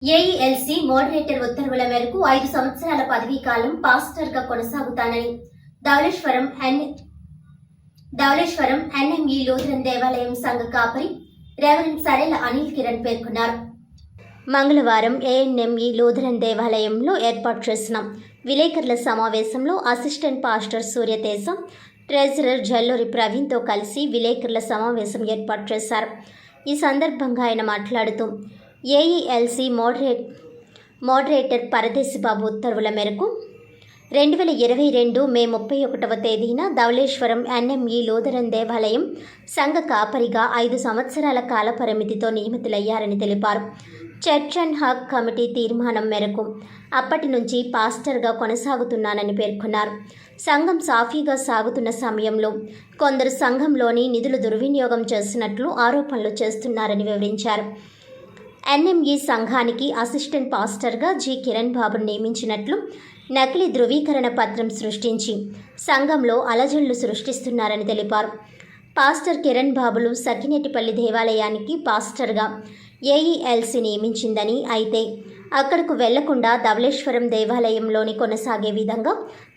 AELC moderator ఉత్తర్వుల మేరకు 5 సంవత్సరాల పదవీ కాలం పాస్టర్గా కొనసాగుతానని ధవళేశ్వరం ఎన్ఎంఈ లూథరన్ దేవాలయం సంఘ కాపరి రెవరెండ్ సరెల అనిల్ కిరణ్ పేర్కొన్నారు. మంగళవారం ఏఎన్ఎంఈ లూథరన్ దేవాలయంలో ఏర్పాటు చేసిన విలేకరుల సమావేశంలో assistant pastor Suryateja, treasurer Jalluri ప్రవీణ్తో కలిసి విలేకరుల సమావేశం ఏర్పాటు చేశారు. ఈ సందర్భంగా ఆయన మాట్లాడుతూ ఏఈఎల్సీ మోడరేటర్ పరదేశి బాబు ఉత్తర్వుల మేరకు 2022 మే 31వ తేదీన ధవళేశ్వరం ఎన్ఎంఈ లూథరన్ దేవాలయం సంఘ కాపరిగా 5 సంవత్సరాల కాల పరిమితితో నియమితులయ్యారని తెలిపారు. చర్చ్ అండ్ హక్ కమిటీ తీర్మానం మేరకు అప్పటి నుంచి పాస్టర్గా కొనసాగుతున్నానని పేర్కొన్నారు. సంఘం సాఫీగా సాగుతున్న సమయంలో కొందరు సంఘంలోని నిధులు దుర్వినియోగం చేస్తున్నట్లు ఆరోపణలు చేస్తున్నారని వివరించారు. ఎన్ఎంఈ సంఘానికి అసిస్టెంట్ పాస్టర్గా జి కిరణ్ బాబును నియమించినట్లు నకిలీ ధృవీకరణ పత్రం సృష్టించి సంఘంలో అలజడులు సృష్టిస్తున్నారని తెలిపారు. పాస్టర్ కిరణ్ బాబులు సకినేటిపల్లి దేవాలయానికి పాస్టర్గా ఏఈఎల్సీ నియమించిందని, అయితే అక్కడకు వెళ్లకుండా ధవళేశ్వరం దేవాలయంలోని కొనసాగే విధంగా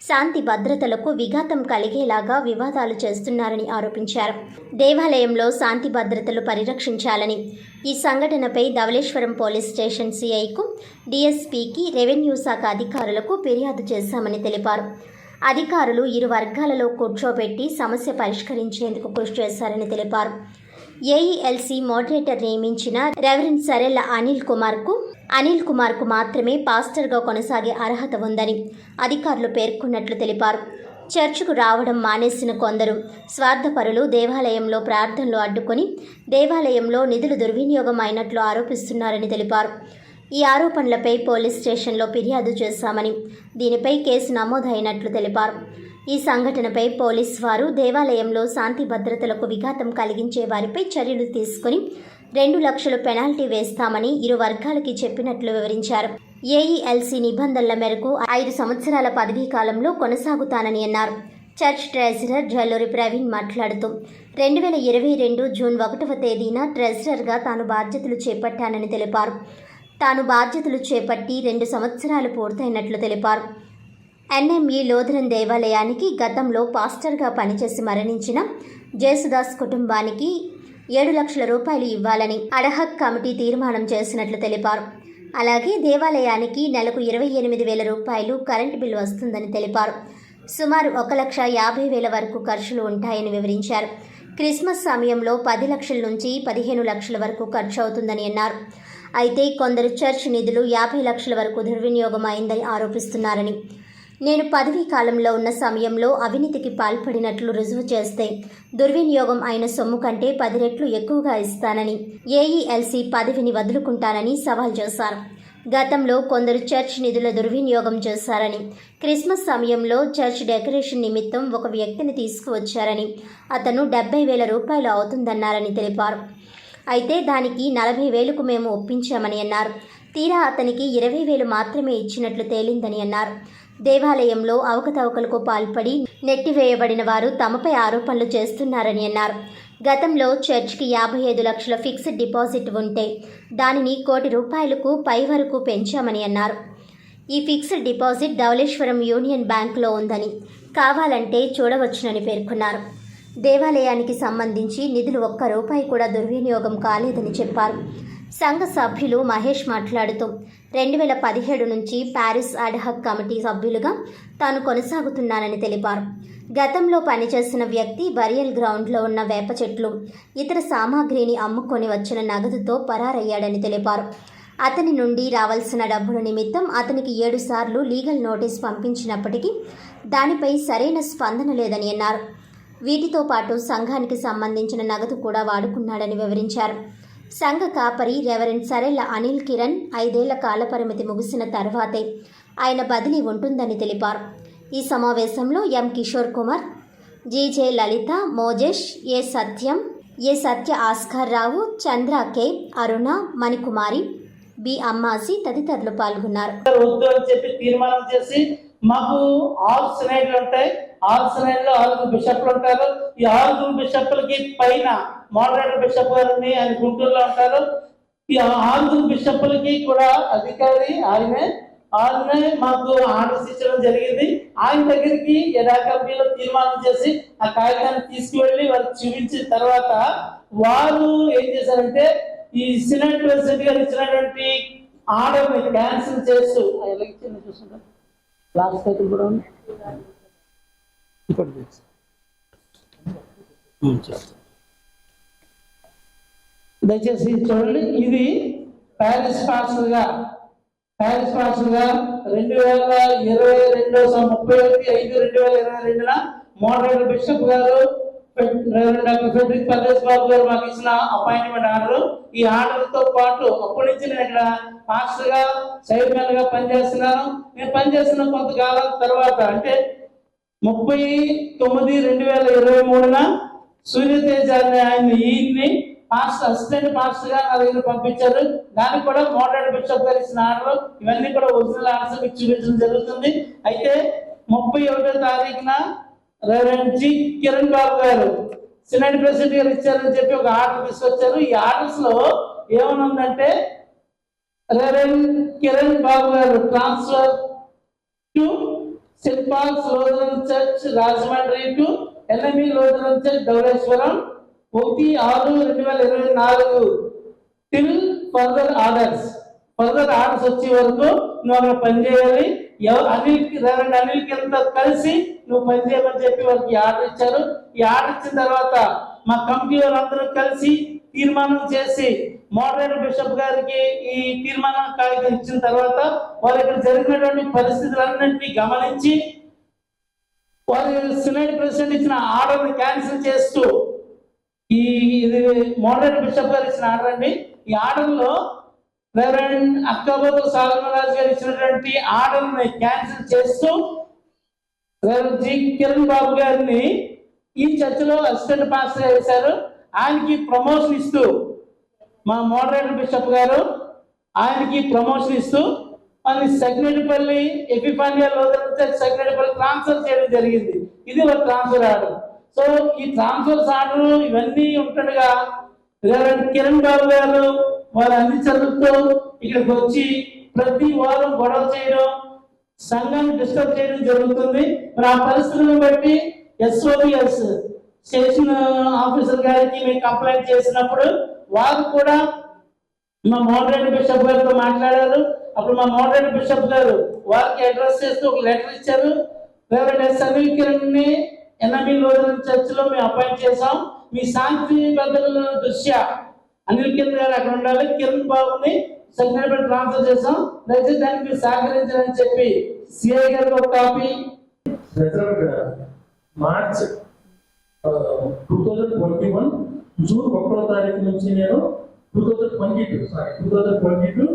శాంతి భద్రతలకు విఘాతం కలిగేలాగా వివాదాలు చేస్తున్నారని ఆరోపించారు. దేవాలయంలో శాంతి భద్రతలు పరిరక్షించాలని ఈ సంఘటనపై ధవళేశ్వరం పోలీస్ స్టేషన్ సిఐకు, డిఎస్పీకి, రెవెన్యూ శాఖ అధికారులకు ఫిర్యాదు చేశామని తెలిపారు. అధికారులు ఇరు వర్గాలలో కూర్చోబెట్టి సమస్య పరిష్కరించేందుకు కృషి చేశారని తెలిపారు. ఏఈఎల్సీ మోడరేటర్ నియమించిన రెవరెండ్ సరెల అనిల్ కుమార్కు మాత్రమే పాస్టర్గా కొనసాగే అర్హత ఉందని అధికారులు పేర్కొన్నట్లు తెలిపారు. చర్చికు రావడం మానేసిన కొందరు స్వార్థపరులు దేవాలయంలో ప్రార్థనలు అడ్డుకొని దేవాలయంలో నిధులు దుర్వినియోగం అయినట్లు ఆరోపిస్తున్నారని తెలిపారు. ఈ ఆరోపణలపై పోలీస్ స్టేషన్లో ఫిర్యాదు చేశామని, దీనిపై కేసు నమోదైనట్లు తెలిపారు. ఈ సంఘటనపై పోలీసు వారు దేవాలయంలో శాంతి భద్రతలకు విఘాతం కలిగించే వారిపై చర్యలు తీసుకుని 2 లక్షలు పెనాల్టీ వేస్తామని ఇరు వర్గాలకి చెప్పినట్లు వివరించారు. ఏఈఎల్సీ నిబంధనల మేరకు 5 సంవత్సరాల పదవీ కాలంలో కొనసాగుతానని అన్నారు. చర్చ్ ట్రెజరర్ జల్లూరి ప్రవీణ్ మాట్లాడుతూ 2022 జూన్ 1వ తేదీన ట్రెజరర్గా తాను బాధ్యతలు చేపట్టానని తెలిపారు. తాను బాధ్యతలు చేపట్టి 2 సంవత్సరాలు పూర్తయినట్లు తెలిపారు. ఎన్ఎంఈ లూథరన్ దేవాలయానికి గతంలో పాస్టర్గా పనిచేసి మరణించిన జేసుదాస్ కుటుంబానికి 7 లక్షల రూపాయలు ఇవ్వాలని అడహక్ కమిటీ తీర్మానం చేసినట్లు తెలిపారు. అలాగే దేవాలయానికి నెలకు 28,000 రూపాయలు కరెంటు బిల్లు వస్తుందని తెలిపారు. సుమారు 1,50,000 వరకు ఖర్చులు ఉంటాయని వివరించారు. క్రిస్మస్ సమయంలో 10 లక్షల నుంచి 15 లక్షల వరకు ఖర్చు అవుతుందని అన్నారు. అయితే కొందరు చర్చ్ నిధులు 50 లక్షల వరకు దుర్వినియోగం అయిందని ఆరోపిస్తున్నారని, నేను పదవీ కాలంలో ఉన్న సమయంలో అవినీతికి పాల్పడినట్లు రుజువు చేస్తే దుర్వినియోగం అయిన సొమ్ము కంటే 10 రెట్లు ఎక్కువగా ఇస్తానని, ఏఈఎల్సీ పదవిని వదులుకుంటానని సవాల్ చేశారు. గతంలో కొందరు చర్చ్ నిధుల దుర్వినియోగం చేశారని, క్రిస్మస్ సమయంలో చర్చ్ డెకరేషన్ నిమిత్తం ఒక వ్యక్తిని తీసుకువచ్చారని, అతను 70,000 రూపాయలు అవుతుందన్నారని తెలిపారు. అయితే దానికి 40,000కు మేము ఒప్పించామని అన్నారు. తీరా అతనికి 20,000 మాత్రమే ఇచ్చినట్లు తేలిందని అన్నారు. దేవాలయంలో అవకతవకలకు పాల్పడి నెట్టివేయబడిన వారు తమపై ఆరోపణలు చేస్తున్నారని అన్నారు. గతంలో చర్చ్కి 55 లక్షల ఫిక్స్డ్ డిపాజిట్ ఉంటే దానిని 1 కోటి రూపాయలకు పై వరకు పెంచామని అన్నారు. ఈ ఫిక్స్డ్ డిపాజిట్ ధవళేశ్వరం యూనియన్ బ్యాంకులో ఉందని, కావాలంటే చూడవచ్చునని పేర్కొన్నారు. దేవాలయానికి సంబంధించి నిధులు 1 రూపాయి కూడా దుర్వినియోగం కాలేదని చెప్పారు. సంఘ సభ్యులు మహేష్ మాట్లాడుతూ 2017 నుంచి ప్యారిస్ అడ్హక్ కమిటీ సభ్యులుగా తాను కొనసాగుతున్నానని తెలిపారు. గతంలో పనిచేసిన వ్యక్తి బరియల్ గ్రౌండ్లో ఉన్న వేప చెట్లు, ఇతర సామాగ్రిని అమ్ముకొని వచ్చిన నగదుతో పరారయ్యాడని తెలిపారు. అతని నుండి రావాల్సిన డబ్బుల నిమిత్తం అతనికి 7 సార్లు లీగల్ నోటీస్ పంపించినప్పటికీ దానిపై సరైన స్పందన లేదని అన్నారు. వీటితో పాటు సంఘానికి సంబంధించిన నగదు కూడా వాడుకున్నాడని వివరించారు. సంఘ కాపరి రెవరెండ్ సరెల అనిల్ కిరణ్ 5 ఏళ్ల కాలపరిమితి ముగిసిన తర్వాతే ఆయన బదిలీ ఉంటుందని తెలిపారు. ఈ సమావేశంలో ఎం కిషోర్ కుమార్, జీజే లలిత, మోజేష్, ఏ సత్య ఆస్కార్ రావు, చంద్ర కే, అరుణ, మణికుమారి, బి అమ్మాసి తదితరులు పాల్గొన్నారు. తీర్మానం చేసి మాకు 6 సినైడ్లు ఉంటాయి. 6 సినైడ్లో 6 బిషప్లు ఉంటారు. ఈ 6 బిషప్లకి పైన మోడరేటర్ బిషప్ గారిని ఆయన గుంటూరులో ఉంటారు. ఈ 6 బిషప్లకి కూడా అధికారి ఆయనే మాకు ఆర్డర్స్ ఇచ్చడం జరిగింది. ఆయన దగ్గరికి ఎడా కమిటీలో తీర్మానం చేసి ఆ కాగితాన్ని తీసుకువెళ్ళి వారికి చూపించిన తర్వాత వారు ఏం చేశారంటే ఈ సినెట్ ప్రెసిడెంట్ గారు ఇచ్చినటువంటి ఆర్డర్ ని క్యాన్సిల్ చేస్తూ చూసుకుంటారు లాస్ట్ సైకిల్ కూడా ఉంది. దయచేసి చూడండి, ఇది ప్యారిస్ పాస్టర్ గా 31/5/2022 మోడరేటర్ బిషప్ గారు డాక్టర్ ఫెడ్రిక్ పర్వేజ్ బాబు గారు మాకు ఇచ్చిన అపాయింట్మెంట్ ఆర్డర్. ఈ ఆర్డర్ తో పాటు అప్పటి నుంచి నేను ఇక్కడ పాస్టర్ గా చైర్మన్ గా పనిచేస్తున్నాను. నేను పనిచేస్తున్న కొంతకాలం తర్వాత అంటే 30/9/2023 సూర్యతేజ ఆయన్ని పాస్టర్ అసిస్టెంట్ పాస్టర్ గా నా దగ్గర పంపించారు. దానికి కూడా మోడరేటర్ బిషప్ గారు ఇచ్చిన ఆర్డర్, ఇవన్నీ కూడా ఒరిజినల్ ఆర్డర్స్ మీకు చూపించడం జరుగుతుంది. అయితే 31వ తారీఖున రెవరెండ్ జి కిరణ్ బాబు గారు సినెట్ ప్రెసిడెంట్ గారు ఇచ్చారని చెప్పి ఒక ఆర్డర్ తీసుకొచ్చారు. ఈ ఆర్డర్స్ లో ఏమనుందంటే రెవరెండ్ కిరణ్ బాబు గారు transfer to Saint Paul's Lutheran church Rajahmundry to NME Lutheran church Dhavaleswaram 1/6/2024 till further orders వచ్చే వరకు నువ్వు అక్కడ పనిచేయాలి. రెవరెండ్ అనిల్ కిరణ్ తో కలిసి నువ్వు పనిచేయమని చెప్పి వారికి ఆర్డర్ ఇచ్చారు. ఈ ఆర్డర్ ఇచ్చిన తర్వాత మా కమిటీ వాళ్ళందరూ కలిసి తీర్మానం చేసి మోడరేటర్ బిషప్ గారికి ఈ తీర్మానం కాగితం ఇచ్చిన తర్వాత వారు ఇక్కడ జరిగినటువంటి పరిస్థితులన్నింటినీ గమనించి వారు సినెట్ ప్రెసిడెంట్ ఇచ్చిన ఆర్డర్ ని క్యాన్సిల్ చేస్తూ ఇది మోడరేటర్ బిషప్ గారు ఇచ్చిన ఆర్డర్ అండి. ఈ ఆర్డర్ లో రెవరెండ్ అక్కబోతు సాల్మరాజు గారు ఇచ్చినటువంటి ఆర్డర్ ని క్యాన్సిల్ చేస్తూ రెవరెండ్ జి కిరణ్ బాబు గారిని ఈ చర్చిలో అసిస్టెంట్ పాస్టర్ చేశారు. ఆయనకి ప్రమోషన్ ఇస్తూ మా మోడరేటర్ బిషప్ గారు ఆయనకి ప్రమోషన్ ఇస్తూ అని సెక్రటరీపల్లి ఎపిఫానియా లూథరన్ చర్చ్ సెక్రటరీపల్లి ట్రాన్స్ఫర్ చేయడం జరిగింది. ఇది ఒక ట్రాన్స్ఫర్ ఆర్డర్. సో ఈ ట్రాన్స్ఫర్స్ ఆర్డర్ ఇవన్నీ ఉంటుండగా రెవరెండ్ కిరణ్ బాబు గారు వారు అన్ని చదువుతూ ఇక్కడికి వచ్చి ప్రతి వారం గొడవ చేయడం, సంఘాన్ని డిస్టర్బ్ చేయడం జరుగుతుంది. మరి ఆ పరిస్థితులను బట్టి SOBS స్టేషన్ ఆఫీసర్ గారికి మేము కంప్లైంట్ చేసినప్పుడు వారు కూడా మా మోడరేటర్ బిషప్ గారితో మాట్లాడారు. అప్పుడు మా మోడరేటర్ బిషప్ గారు వారికి అడ్రస్ చేస్తూ ఒక లెటర్ ఇచ్చారు. రెవరెండ్ ఎస్ అనిల్ కిరణ్ ని ఎన్ఎంఈ లూథరన్ చర్చ్ లో మేము అపాయింట్ చేసాం. మీ శాంతి భద్రతల దృష్ట్యా అనిల్ కిరణ్ గారు అక్కడ ఉండాలి, కిరణ్ బాబుని సెక్రటరీ ట్రాన్స్ఫర్ చేసాం, దయచేసి దానికి మీరు సహకరించాలని చెప్పి సిఐ గారికి ఒక కాపీ. మార్చ్ 2021 జూన్ 1వ తారీఖు నుంచి నేను 2022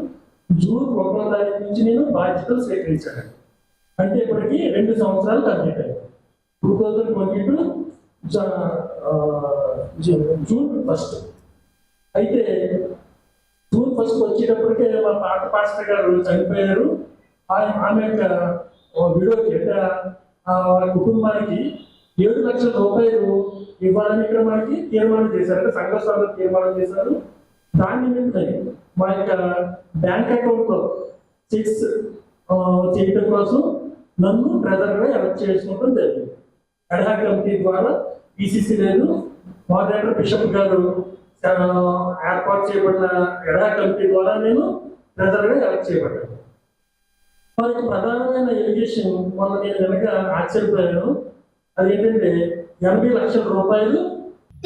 జూన్ 1వ తారీఖు నుంచి నేను బాధ్యతలు స్వీకరించాను. అంటే ఇప్పటికి 2 సంవత్సరాలు కంప్లీట్ అయ్యాయి. 2022 జూన్ 1. అయితే జూన్ 1 వచ్చేటప్పటికే మా పాత పాస్టర్ గారు చనిపోయారు. ఆమె యొక్క విడోకి అంటే వారి కుటుంబానికి 7 లక్షల రూపాయలు ఇవ్వాలని ఇక్కడ మనకి తీర్మానం చేశారు, అంటే సంఘ సభ్యులు తీర్మానం చేశారు. దాని నిమిత్తం మా యొక్క బ్యాంక్ అకౌంట్ లో చెక్స్ చేయడం కోసం నన్ను ట్రెజరర్గా ఎలక్ట్ చేసుకోవడం జరిగింది. అడ్హా కమిటీ ద్వారా PCC లేదు, మోడరేటర్ బిషప్ గారు ఏర్పాటు చేయబడిన అడ్హా కమిటీ ద్వారా నేను ట్రెజరర్గా ఎలక్ట్ చేయబడ్డాను. వారికి ప్రధానమైన ఎలిగేషన్ మొన్న నేను కనుక ఆశ్చర్యపోయాను. అదేంటంటే 80 లక్షల రూపాయలు